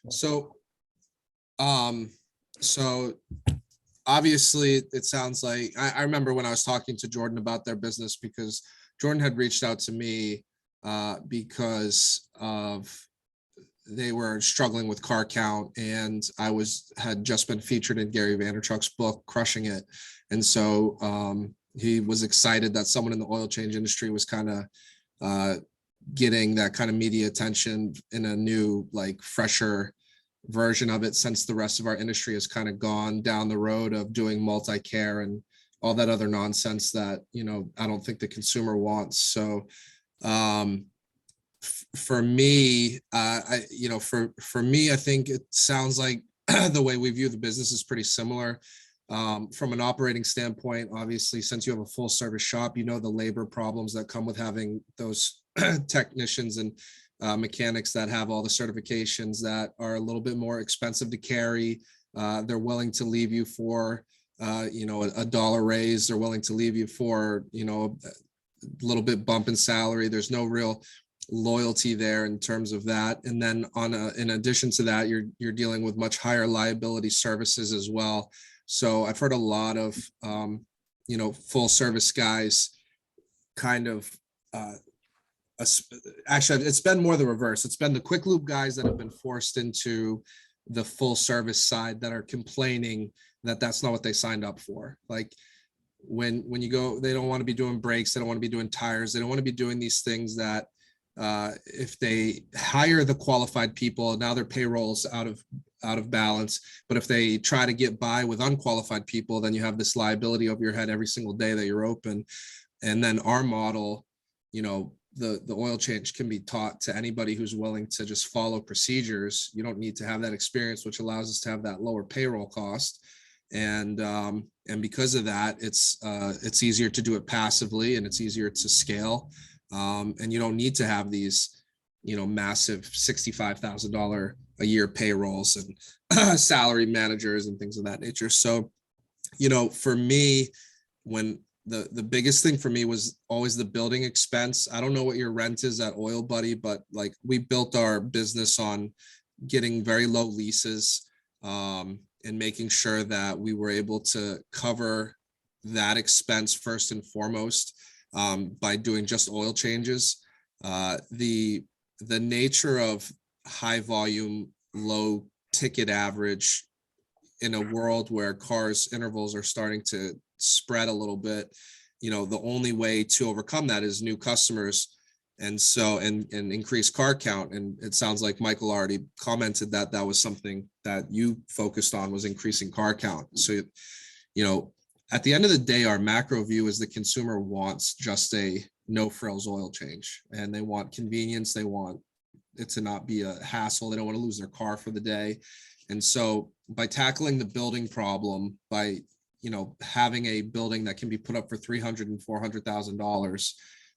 So, um, so obviously it sounds like I remember when I was talking to Jordan about their business, because Jordan had reached out to me because of they were struggling with car count, and had just been featured in Gary Vaynerchuks' book, Crushing It. And so he was excited that someone in the oil change industry was kind of getting that kind of media attention in a new, like, fresher version of it, since the rest of our industry has kind of gone down the road of doing multi-care and all that other nonsense that, I don't think the consumer wants. So for me, for me, I think it sounds like the way we view the business is pretty similar. From an operating standpoint, obviously, since you have a full service shop, the labor problems that come with having those technicians and mechanics that have all the certifications that are a little bit more expensive to carry. They're willing to leave you for, a dollar raise. They're willing to leave you for, a little bit bump in salary. There's no real loyalty there in terms of that. And then in addition to that, you're dealing with much higher liability services as well. So I've heard a lot of, full service guys kind of, actually, it's been more the reverse. It's been the quick lube guys that have been forced into the full service side that are complaining that that's not what they signed up for. Like when you go, they don't want to be doing brakes. They don't want to be doing tires. They don't want to be doing these things that if they hire the qualified people, now their payroll's out of balance. But if they try to get by with unqualified people, then you have this liability over your head every single day that you're open. And then our model, the oil change can be taught to anybody who's willing to just follow procedures. You don't need to have that experience, which allows us to have that lower payroll cost. And because of that, it's easier to do it passively, and it's easier to scale. And you don't need to have these, massive $65,000 a year payrolls and salary managers and things of that nature. So, for me, when the biggest thing for me was always the building expense. I don't know what your rent is at Oil Buddy, but like we built our business on getting very low leases and making sure that we were able to cover that expense first and foremost by doing just oil changes. The nature of high volume, low ticket average in a world where cars intervals are starting to spread a little bit, the only way to overcome that is new customers, and increase car count. And it sounds like Michael already commented that was something that you focused on, was increasing car count. So at the end of the day, our macro view is the consumer wants just a no frills oil change, and they want convenience. They want it to not be a hassle. They don't want to lose their car for the day. And so by tackling the building problem, by having a building that can be put up for $300,000 and $400,000,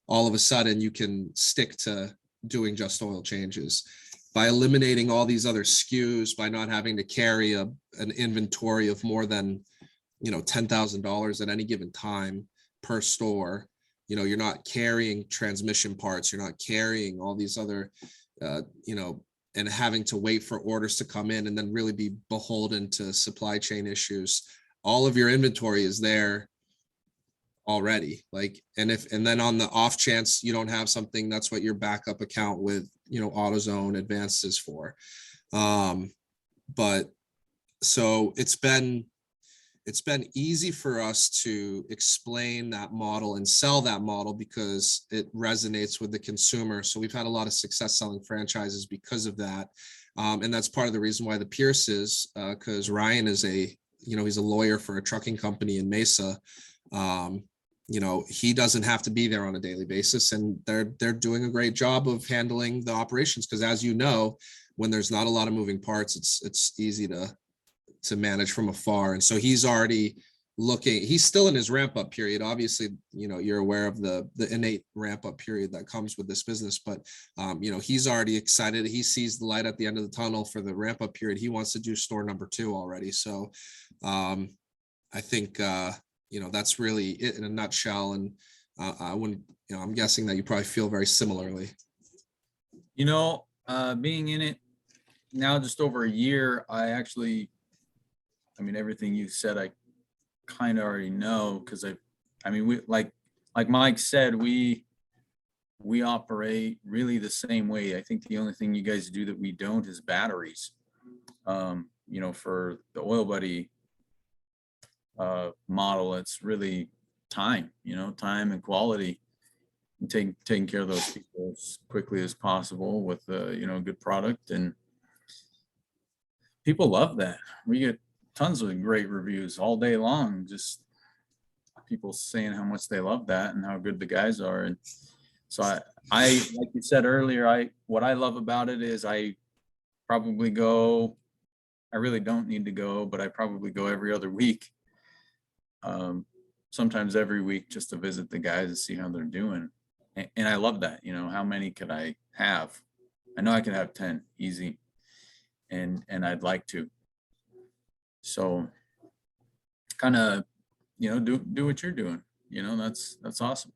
all of a sudden you can stick to doing just oil changes. By eliminating all these other SKUs, by not having to carry an inventory of more than $10,000 at any given time per store, you're not carrying transmission parts, you're not carrying all these other and having to wait for orders to come in and then really be beholden to supply chain issues. All of your inventory is there already. And then on the off chance you don't have something, that's what your backup account with, AutoZone Advanced is for. But so it's been easy for us to explain that model and sell that model because it resonates with the consumer. So we've had a lot of success selling franchises because of that. And that's part of the reason why the Pierces, because Ryan is he's a lawyer for a trucking company in Mesa. He doesn't have to be there on a daily basis, and they're doing a great job of handling the operations. Because as you know, when there's not a lot of moving parts, it's easy to manage from afar. And so he's already he's still in his ramp up period. Obviously, you're aware of the innate ramp up period that comes with this business, but he's already excited. He sees the light at the end of the tunnel for the ramp up period. He wants to do store number 2 already. So I think that's really it in a nutshell. And I wouldn't, I'm guessing that you probably feel very similarly. Being in it, now just over a year, I mean, everything you said, I kind of already know, because we like Mike said, we operate really the same way. I think the only thing you guys do that we don't is batteries. For the Oil Buddy model, it's really time, time and quality, and taking care of those people as quickly as possible with a good product. And people love that. We get tons of great reviews all day long, just people saying how much they love that and how good the guys are. And so I like you said earlier, what I love about it is I really don't need to go, but I probably go every other week. Sometimes every week, just to visit the guys and see how they're doing. And I love that. How many could I have? I know I could have 10 easy, and I'd like to. So kind of, do what you're doing. That's awesome.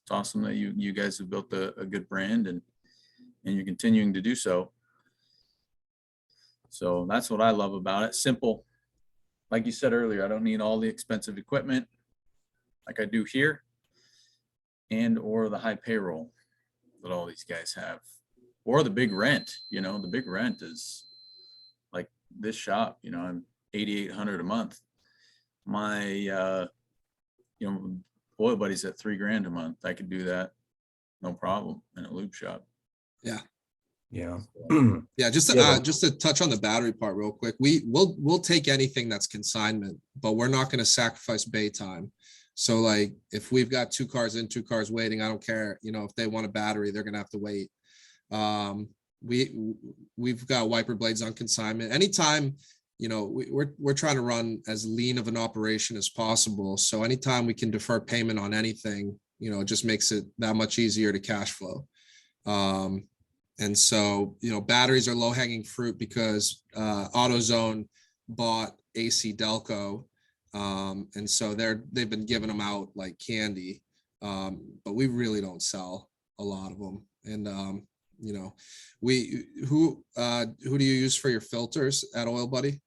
It's awesome that you guys have built a good brand, and you're continuing to do so. So that's what I love about it. Simple. Like you said earlier, I don't need all the expensive equipment like I do here, and or the high payroll that all these guys have, or the big rent. The big rent is like this shop. I'm $8,800 a month. My Oil Buddy's at $3,000 a month. I could do that no problem in a lube shop. Yeah. Yeah. Yeah. Just to touch on the battery part real quick. We'll take anything that's consignment, but we're not going to sacrifice bay time. So like if we've got 2 cars in, 2 cars waiting, I don't care. If they want a battery, they're going to have to wait. We've got wiper blades on consignment. Anytime, we're trying to run as lean of an operation as possible. So anytime we can defer payment on anything, it just makes it that much easier to cash flow. And so, batteries are low hanging fruit because AutoZone bought AC Delco. And so they've been giving them out like candy. But we really don't sell a lot of them. And, who do you use for your filters at Oil Buddy?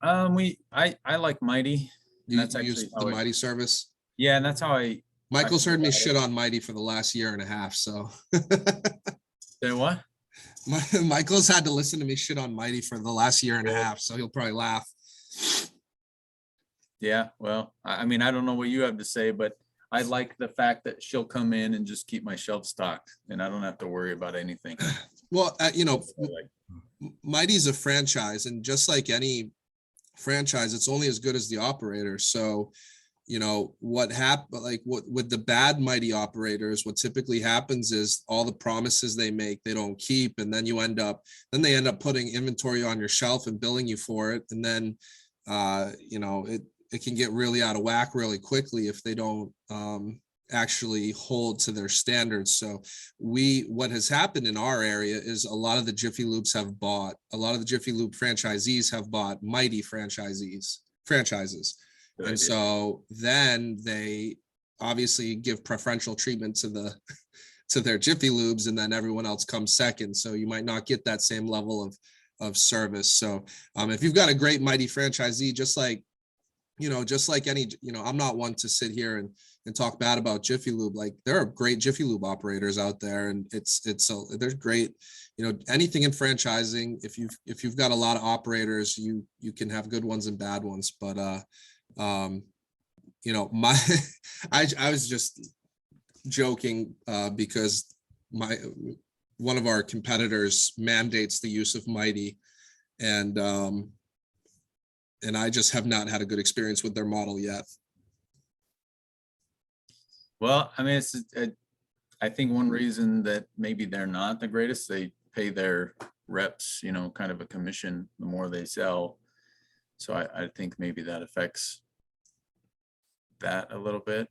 I like Mighty. That's actually use the Mighty service. Yeah, and that's how Michael's heard me shit on Mighty for the last year and a half. So say what? Michael's had to listen to me shit on Mighty for the last year and a half, so he'll probably laugh. Yeah, well, I don't know what you have to say, but I like the fact that she'll come in and just keep my shelf stocked, and I don't have to worry about anything. Well, Mighty's a franchise, and just like any franchise, it's only as good as the operator. So, what happened, like what with the bad Mighty operators, what typically happens is all the promises they make, they don't keep. And then they end up putting inventory on your shelf and billing you for it. And then, it can get really out of whack really quickly if they don't actually hold to their standards. So what has happened in our area is a lot of the Jiffy Lube franchisees have bought Mighty franchises. Good and idea. So then they obviously give preferential treatment to their Jiffy Lubes, and then everyone else comes second. So you might not get that same level of service. So if you've got a great Mighty franchisee, just like any, I'm not one to sit here and talk bad about Jiffy Lube. Like there are great Jiffy Lube operators out there, and there's great, anything in franchising. If you've got a lot of operators, you can have good ones and bad ones. But I was just joking because one of our competitors mandates the use of Mighty, and I just have not had a good experience with their model yet. Well, I think one reason that maybe they're not the greatest, they pay their reps, kind of a commission the more they sell. So I think maybe that affects that a little bit.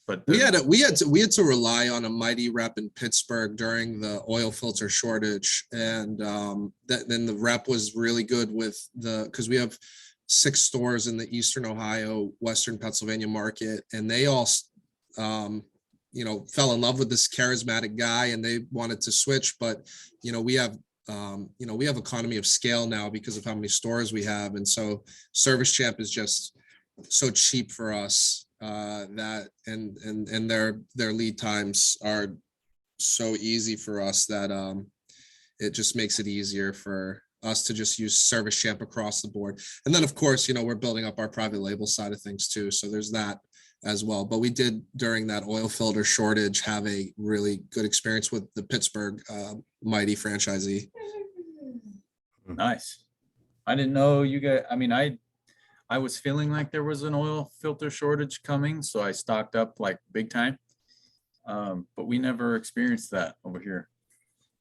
But we had to rely on a Mighty rep in Pittsburgh during the oil filter shortage, and then the rep was really good because we have 6 stores in the Eastern Ohio, Western Pennsylvania market, and they all fell in love with this charismatic guy, and they wanted to switch. But we have we have economy of scale now because of how many stores we have. And so Service Champ is just so cheap for us, that and their lead times are so easy for us that it just makes it easier for us to just use Service Champ across the board. And then of course, we're building up our private label side of things too. So there's that as well. But we did, during that oil filter shortage, have a really good experience with the Pittsburgh Mighty franchisee. Nice. I didn't know you guys, I mean, I was feeling like there was an oil filter shortage coming, so I stocked up like big time. But we never experienced that over here.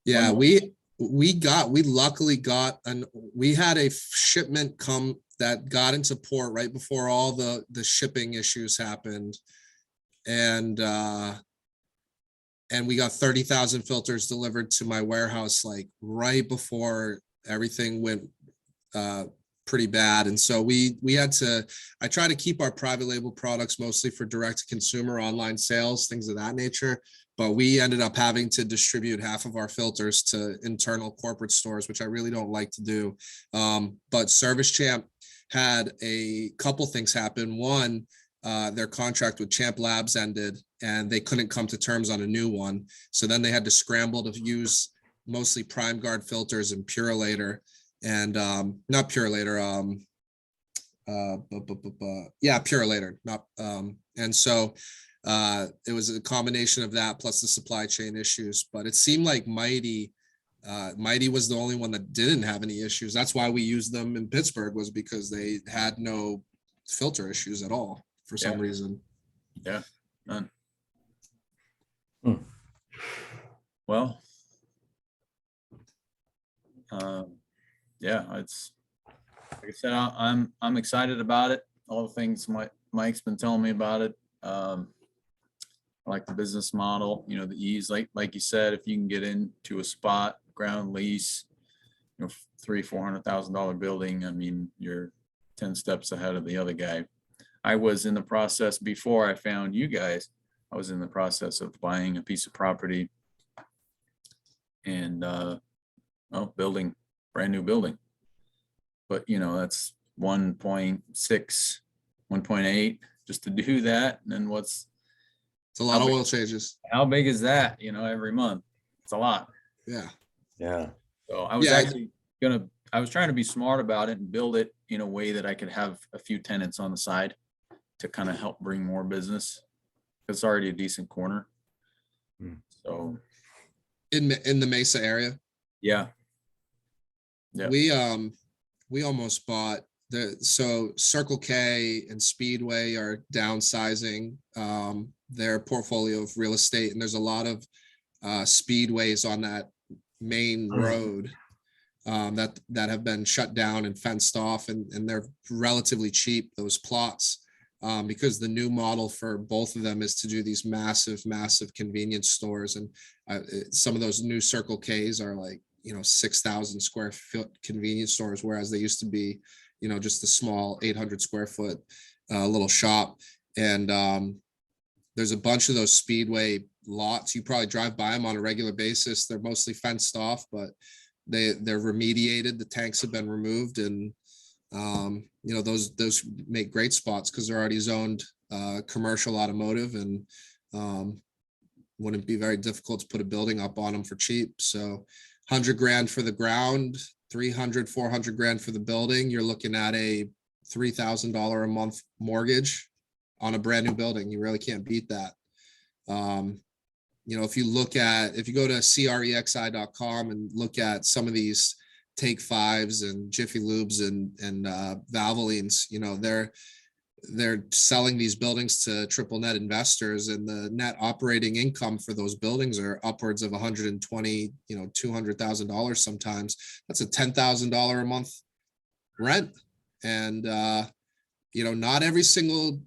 Yeah, we luckily got we had a shipment come that got into port right before all the shipping issues happened. And we got 30,000 filters delivered to my warehouse, like right before everything went pretty bad. And so I try to keep our private label products mostly for direct to consumer online sales, things of that nature. But we ended up having to distribute half of our filters to internal corporate stores, which I really don't like to do. But Service Champ had a couple things happen. One, their contract with Champ Labs ended and they couldn't come to terms on a new one. So then they had to scramble to use mostly Prime Guard filters and Purolator, and not Purolator, Purolator, not and so it was a combination of that plus the supply chain issues. But it seemed like Mighty was the only one that didn't have any issues. That's why we used them in Pittsburgh, was because they had no filter issues at all for some reason. Yeah, none. Well, yeah, it's like I said, I'm excited about it. All the things Mike's been telling me about it. I like the business model, the ease, like you said, if you can get into a spot, ground lease, $300,000-$400,000 building, I mean, you're 10 steps ahead of the other guy. I was in the process, before I found you guys, I was in the process of buying a piece of property and building brand new building. But that's 1.6, 1.8 just to do that. And then it's a lot of oil changes. How big is that? Every month. It's a lot. Yeah. Yeah. So I was trying to be smart about it and build it in a way that I could have a few tenants on the side to kind of help bring more business. It's already a decent corner. So in the Mesa area. Yeah. We almost bought so Circle K and Speedway are downsizing their portfolio of real estate, and there's a lot of speedways on that main road that have been shut down and fenced off, and they're relatively cheap, those plots, because the new model for both of them is to do these massive convenience stores. And some of those new Circle Ks are like 6,000 square foot convenience stores, whereas they used to be just a small 800 square foot little shop. And there's a bunch of those Speedway lots. You probably drive by them on a regular basis. They're mostly fenced off, but they're remediated. The tanks have been removed, and those make great spots because they're already zoned commercial automotive, and wouldn't be very difficult to put a building up on them for cheap. So $100,000 for the ground, 300-400 grand for the building. You're looking at a $3,000 a month mortgage on a brand new building. You really can't beat that. If you go to crexi.com and look at some of these Take Fives and Jiffy Lubes and Valvolines, they're selling these buildings to triple net investors, and the net operating income for those buildings are upwards of $120,000, $200,000 sometimes. That's a $10,000 a month rent. And not every single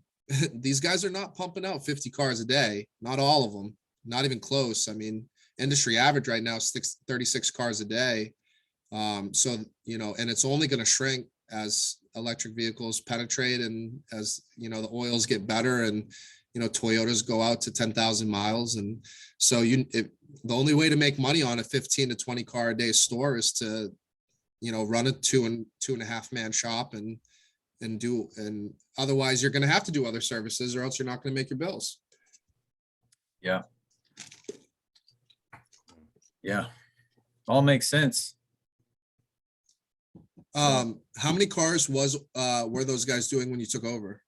these guys are not pumping out 50 cars a day, not all of them, not even close. I mean, industry average right now is 36 cars a day. And it's only going to shrink as electric vehicles penetrate, and as the oils get better, and Toyotas go out to 10,000 miles. And so the only way to make money on a 15 to 20 car a day store is to, run a two and a half man shop and otherwise you're going to have to do other services or else you're not going to make your bills. Yeah. Yeah. All makes sense. How many cars were those guys doing when you took over?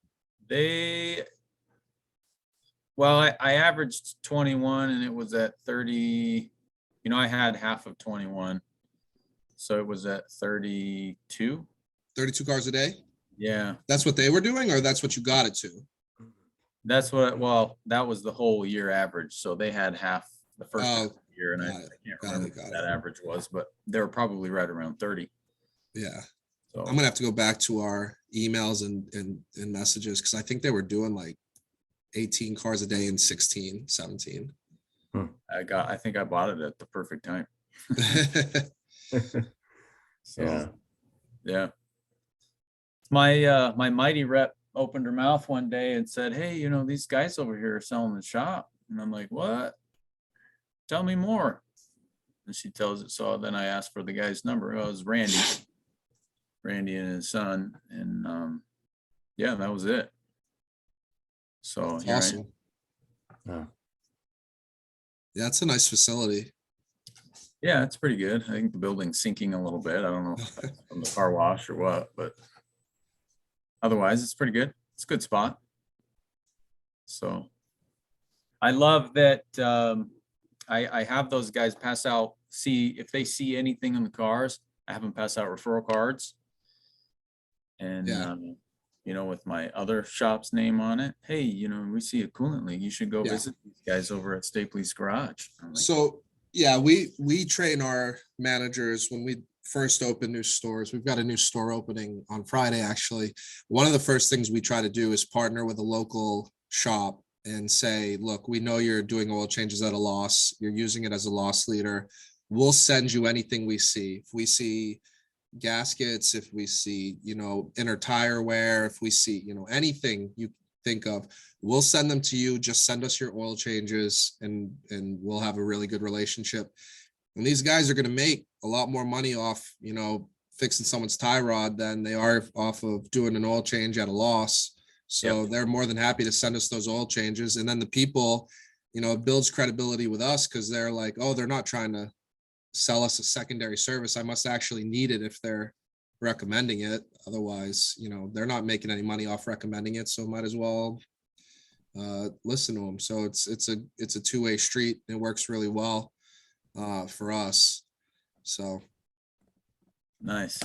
Well, I averaged 21 and it was at 30. I had half of 21. So it was at 32. 32 cars a day? Yeah. That's what they were doing, or that's what you got it to? That was the whole year average. So they had half the first half of the year, and I can't remember what that average was, but they were probably right around 30. Yeah. So I'm gonna have to go back to our emails and messages because I think they were doing like 18 cars a day and 16, 17. I think I bought it at the perfect time. So yeah. My mighty rep opened her mouth one day and said, "Hey, these guys over here are selling the shop." And I'm like, "What? Tell me more." And she tells it. So then I asked for the guy's number. It was Randy and his son. And yeah, that was it. So That's awesome. Yeah, it's a nice facility. Yeah, it's pretty good. I think the building's sinking a little bit. I don't know if that's from the car wash or what, but otherwise it's pretty good. It's a good spot. So I love that I have those guys pass out, see if they see anything in the cars, I have them pass out referral cards. And with my other shop's name on it. Hey, we see a coolant leak. You should go visit these guys over at Stapley's Garage. Like, so yeah, we train our managers when we first open new stores. We've got a new store opening on Friday, actually. One of the first things we try to do is partner with a local shop and say, look, we know you're doing oil changes at a loss. You're using it as a loss leader. We'll send you anything we see. If we see gaskets, if we see, inner tire wear, if we see, anything you think of, we'll send them to you. Just send us your oil changes and we'll have a really good relationship. And these guys are going to make a lot more money off, fixing someone's tie rod than they are off of doing an oil change at a loss. So they're more than happy to send us those oil changes. And then the people, it builds credibility with us because they're like, oh, they're not trying to sell us a secondary service. I must actually need it if they're recommending it. Otherwise, they're not making any money off recommending it. So might as well listen to them. So it's a two-way street. It works really well for us. So nice.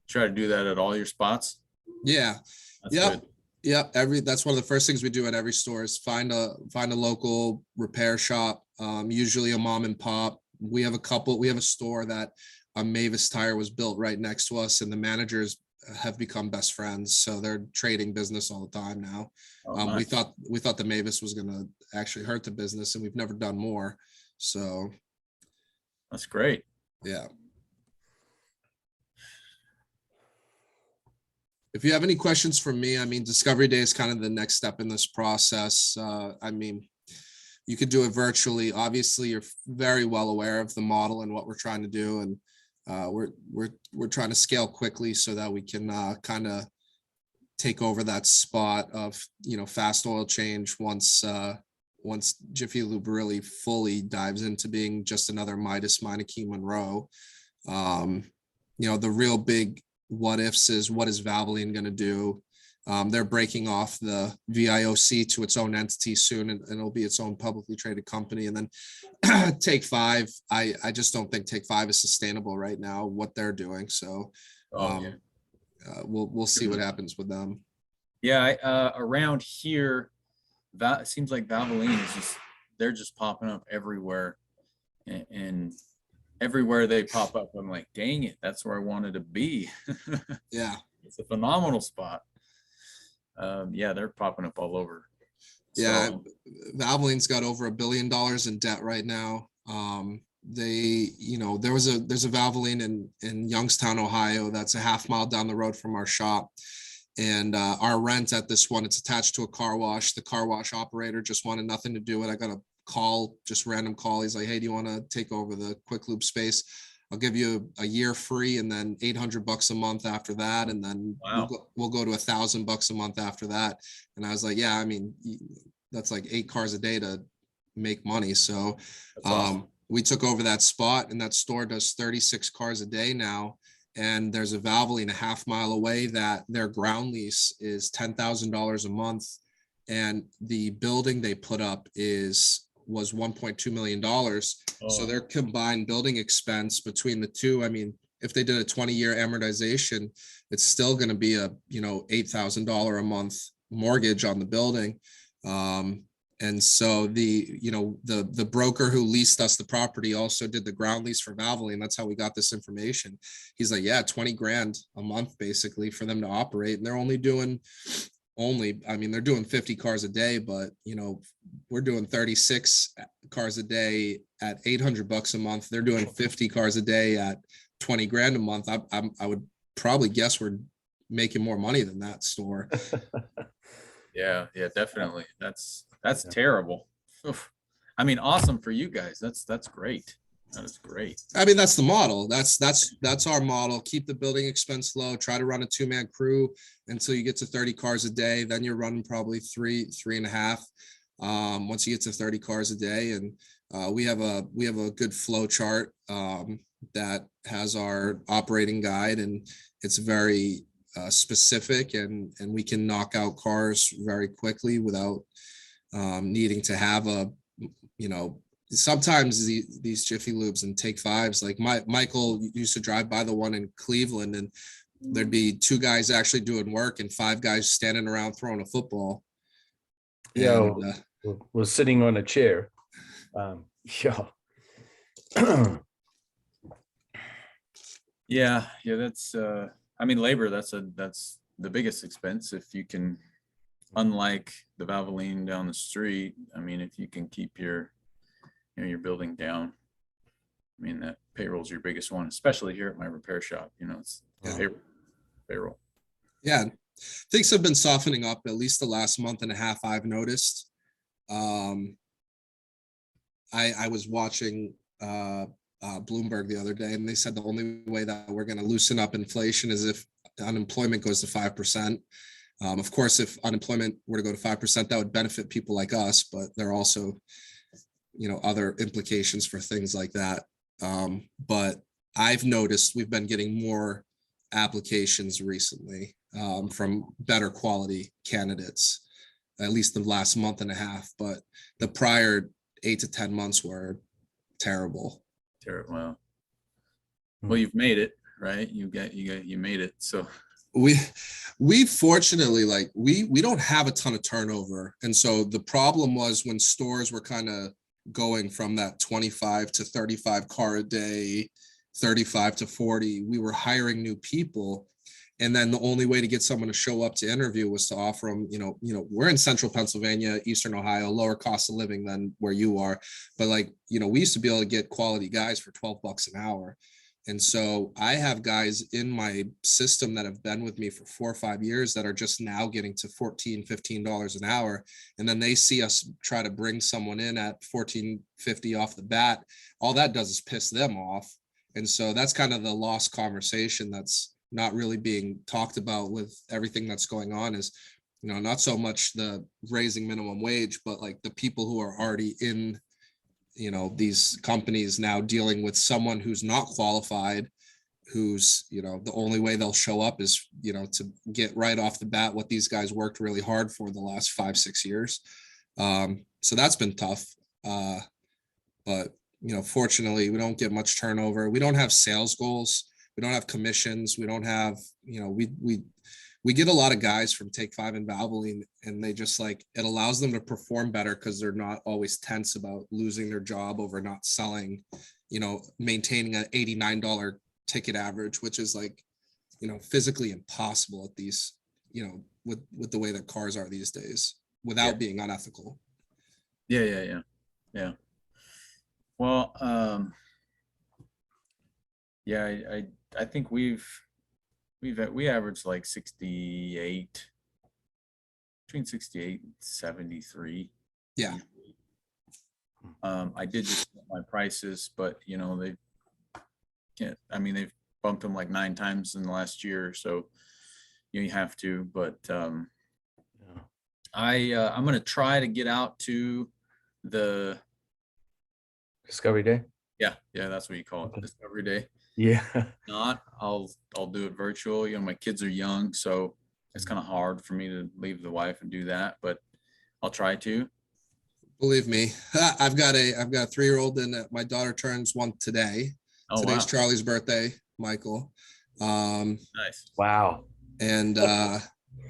Try to do that at all your spots. Yeah. That's yep. Good. Yep. That's one of the first things we do at every store is find a local repair shop. Usually a mom and pop. We have a store that a Mavis tire was built right next to us, and the managers have become best friends. So they're trading business all the time now. Nice. We thought the Mavis was going to actually hurt the business, and we've never done more. So that's great. Yeah. If you have any questions for me, Discovery Day is kind of the next step in this process. You could do it virtually. Obviously, you're very well aware of the model and what we're trying to do, and we're trying to scale quickly so that we can kind of take over that spot of fast oil change once Jiffy Lube really fully dives into being just another Midas Meineke Monroe. The real big what ifs is what is Valvoline going to do? They're breaking off the VIOC to its own entity soon, and it'll be its own publicly traded company. And then Take 5, I just don't think Take 5 is sustainable right now, what they're doing. So we'll see what happens with them. Yeah, around here, it seems like Valvoline they're just popping up everywhere, and everywhere they pop up, I'm like, dang it, that's where I wanted to be. Yeah, it's a phenomenal spot. They're popping up all over. Yeah, so, Valvoline's got over $1 billion in debt right now. There's a Valvoline in Youngstown, Ohio, that's a half mile down the road from our shop. And our rent at this one, it's attached to a car wash. The car wash operator just wanted nothing to do with it. I got a call, just random call. He's like, hey, do you want to take over the quick lube space? I'll give you a year free and then $800 a month after that. And then Wow. we'll go to $1,000 a month after that. And I was like, yeah, I mean, that's like 8 cars a day to make money. So Awesome. we took over that spot, and that store does 36 cars a day now. And there's a Valvoline a half mile away that their ground lease is $10,000 a month. And the building they put up was $1.2 million. So their combined building expense between the two, I mean, if they did a 20-year amortization, it's still going to be a, $8,000 a month mortgage on the building. And so the broker who leased us the property also did the ground lease for Valvoline. That's how we got this information. He's like, yeah, 20 grand a month basically for them to operate. And they're they're doing 50 cars a day, but we're doing 36 cars a day at $800 a month. They're doing 50 cars a day at 20 grand a month. I would probably guess we're making more money than that store. Yeah, definitely. That's terrible. Oof. I mean, awesome for you guys. That's great. That is great. I mean, that's the model. That's our model. Keep the building expense low. Try to run a 2-man crew until you get to 30 cars a day. Then you're running probably three and a half. Once you get to 30 cars a day, and we have a good flow chart that has our operating guide, and it's very specific, and we can knock out cars very quickly without needing to have sometimes these Jiffy Lubes and Take Fives, like Michael used to drive by the one in Cleveland, and there'd be 2 guys actually doing work and 5 guys standing around throwing a football. Yeah, was sitting on a chair. Yeah. Yeah, that's I mean, labor, that's the biggest expense. If you can, unlike the Valvoline down the street, I mean, if you can keep your building down, I mean, that payroll's your biggest one, especially here at my repair shop. It's payroll. Yeah, things have been softening up at least the last month and a half, I've noticed. I was watching Bloomberg the other day, and they said the only way that we're going to loosen up inflation is if unemployment goes to 5%. Of course, if unemployment were to go to 5%, that would benefit people like us, but there are also, other implications for things like that. But I've noticed we've been getting more applications recently from better quality candidates, at least the last month and a half, but the prior 8 to 10 months were terrible. Well, you've made it, right? You made it. So we fortunately, like, we don't have a ton of turnover. And so the problem was when stores were kind of going from that 25 to 35 car a day, 35 to 40, we were hiring new people. And then the only way to get someone to show up to interview was to offer them, we're in central Pennsylvania, Eastern Ohio, lower cost of living than where you are. But we used to be able to get quality guys for $12 an hour. And so I have guys in my system that have been with me for 4 or 5 years that are just now getting to $14, $15 an hour. And then they see us try to bring someone in at $14.50 off the bat. All that does is piss them off. And so that's kind of the lost conversation that's not really being talked about with everything that's going on, is, not so much the raising minimum wage, but like the people who are already in these companies now dealing with someone who's not qualified, who's, the only way they'll show up is, to get right off the bat what these guys worked really hard for the last 5-6 years. So that's been tough. But, fortunately we don't get much turnover. We don't have sales goals. We don't have commissions. We don't have, we get a lot of guys from Take 5 and Valvoline, and they just it allows them to perform better because they're not always tense about losing their job over not selling, maintaining an $89 ticket average, which is physically impossible at these, with the way that cars are these days, without being unethical. Yeah. Well, I think we've we average like 68, between 68 and 73. Yeah. I did just get my prices, but you know, they can't, I mean, they've bumped them like 9 times in the last year. So you have to, but I'm going to try to get out to the Discovery Day. Yeah, that's what you call it, Okay. Discovery Day. Yeah. Not, I'll do it virtual. You know, my kids are young, so it's kind of hard for me to leave the wife and do that, but I'll try to. Believe me, I've got a 3-year-old and my daughter turns 1 today. Oh, Today's wow. Charlie's birthday, Michael. Nice. Wow. And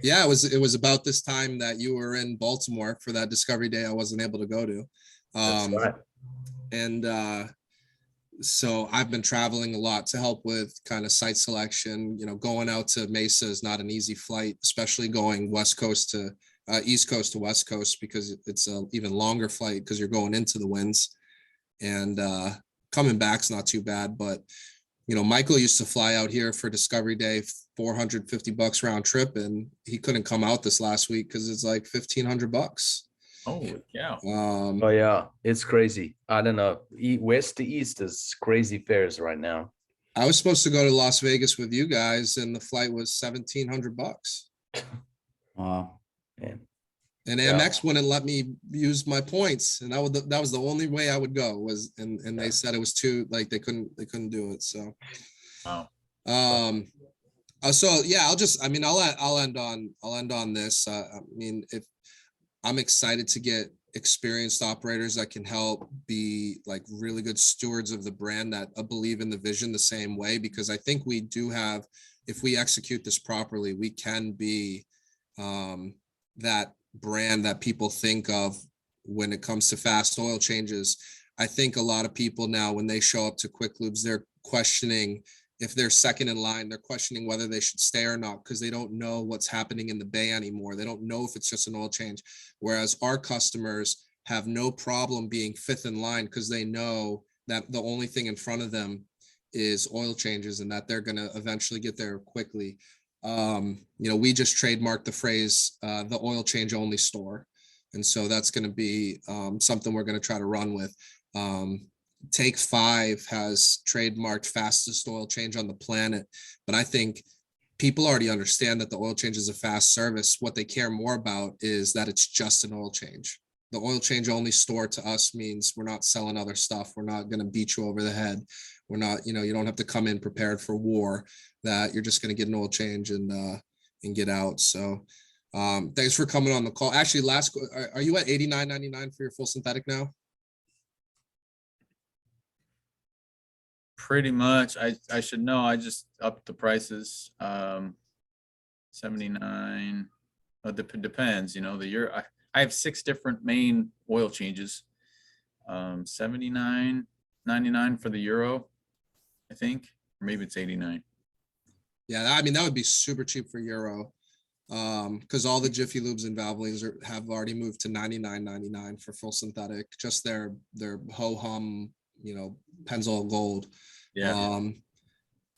yeah, it was about this time that you were in Baltimore for that Discovery Day I wasn't able to go to. That's right. And so I've been traveling a lot to help with kind of site selection. You know, going out to Mesa is not an easy flight, especially going West Coast to East Coast to West Coast, because it's a even longer flight because you're going into the winds, and coming back's not too bad. But you know, Michael used to fly out here for Discovery Day, $450 round trip, and he couldn't come out this last week because it's like $1,500. Holy cow. Oh yeah, it's crazy. I don't know. West to east is crazy fares right now. I was supposed to go to Las Vegas with you guys, and the flight was $1,700. Wow. Man. And Amex wouldn't let me use my points, and that was the only way I would go was, and they said it was too, like they couldn't do it. So, Wow. so yeah, I'll end on this. I mean, if I'm excited to get experienced operators that can help be like really good stewards of the brand that believe in the vision the same way, because I think we do have, if we execute this properly, we can be that brand that people think of when it comes to fast oil changes. I think a lot of people now, when they show up to Quick Lubes, they're questioning if they're second in line, they're questioning whether they should stay or not, because they don't know what's happening in the bay anymore. They don't know if it's just an oil change. Whereas our customers have no problem being fifth in line because they know that the only thing in front of them is oil changes and that they're going to eventually get there quickly. You know, we just trademarked the phrase, the oil change only store. And so that's going to be something we're going to try to run with. Take 5 has trademarked fastest oil change on the planet, but I think people already understand that the oil change is a fast service. What they care more about is that it's just an oil change. The oil change only store to us means we're not selling other stuff. We're not going to beat you over the head. We're not, you know, you don't have to come in prepared for war, that you're just going to get an oil change and get out. So thanks for coming on the call. Actually, are you at $89.99 for your full synthetic now? Pretty much. I should know. I just upped the prices. 79. It depends, you know, the year. I have 6 different main oil changes. 79.99 for the Euro, I think, or maybe it's 89. Yeah, I mean, that would be super cheap for Euro, because all the Jiffy Lubes and Valvolines have already moved to $99.99 for full synthetic. Just their ho hum, you know, Pennzoil Gold. Yeah.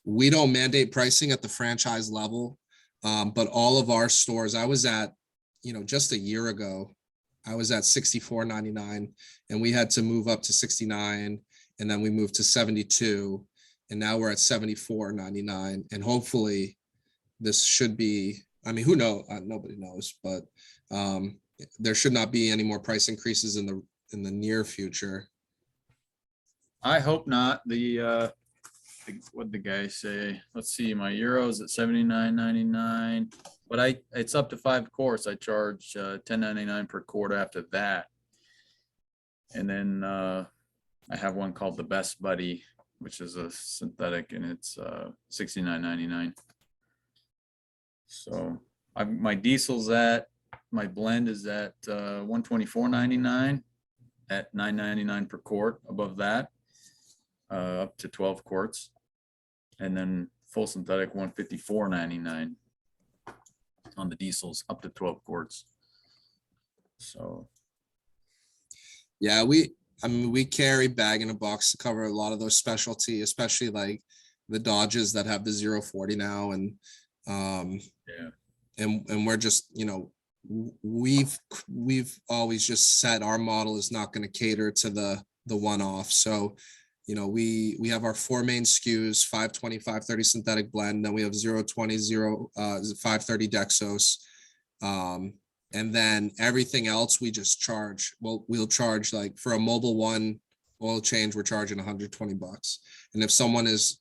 We don't mandate pricing at the franchise level, but all of our stores, I was at, you know, just a year ago, I was at $64.99, and we had to move up to $69, and then we moved to $72, and now we're at $74.99, and hopefully this should be, I mean, who knows? Nobody knows, but there should not be any more price increases in the near future. I hope not. What'd the guy say? Let's see, my Euro's at 79.99, but it's up to 5 quarts. I charge $10.99 per quart after that. And then I have one called the Best Buddy, which is a synthetic, and it's $69.99. So my diesel's my blend is at $124.99 at $9.99 per quart. Above that, up to 12 quarts, and then full synthetic $154.99 on the diesels up to 12 quarts. So yeah, we carry bag in a box to cover a lot of those specialty, especially like the Dodges that have the 040 now, and Yeah. And we're just, you know, we've always just said our model is not going to cater to the one-off. So, you know, we have our 4 main SKUs, 520, 530 synthetic blend. Then we have 020, 530 Dexos. And then everything else we just charge. Well, we'll charge, like for a Mobile One oil change, we're charging $120. And if someone is,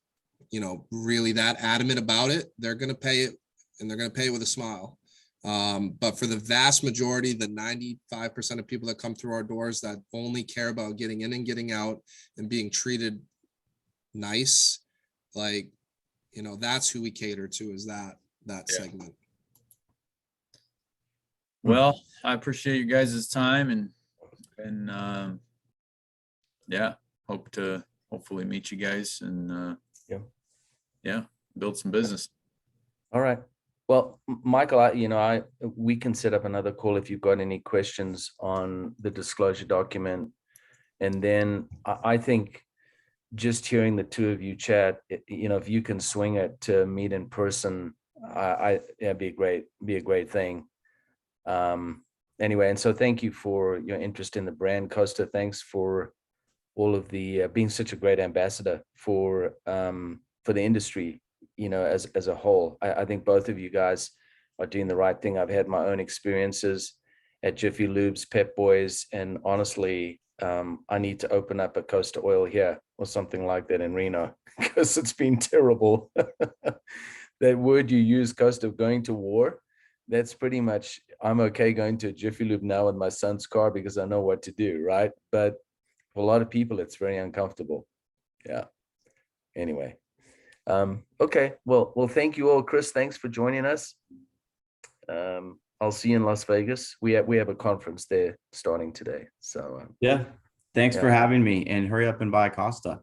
you know, really that adamant about it, they're going to pay it, and they're going to pay it with a smile. But for the vast majority, the 95% of people that come through our doors that only care about getting in and getting out and being treated nice, like, you know, that's who we cater to, is that segment. Well, I appreciate you guys' time, and yeah, hope to hopefully meet you guys and yeah, build some business. All right. Well, Michael, we can set up another call if you've got any questions on the disclosure document. And then I think just hearing the two of you chat, you know, if you can swing it to meet in person, it'd be a great thing. Anyway, and so thank you for your interest in the brand, Costa. Thanks for all of the being such a great ambassador for the industry, you know, as a whole. I think both of you guys are doing the right thing. I've had my own experiences at Jiffy Lube's, Pep Boys, and honestly, I need to open up a Costa Oil here or something like that in Reno, because it's been terrible. That word you use, Costa, of going to war, that's pretty much, I'm okay going to a Jiffy Lube now with my son's car because I know what to do, right? But for a lot of people, it's very uncomfortable. Yeah. Anyway. Okay. Well, thank you all. Chris, thanks for joining us. I'll see you in Las Vegas. We have a conference there starting today. So yeah. Thanks for having me, and hurry up and buy Costa.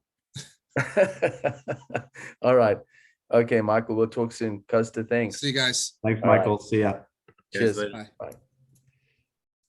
All right. Okay, Michael, we'll talk soon. Costa, thanks. See you guys. Thanks, All right. Michael. See ya. Cheers. Guys, Bye. Bye.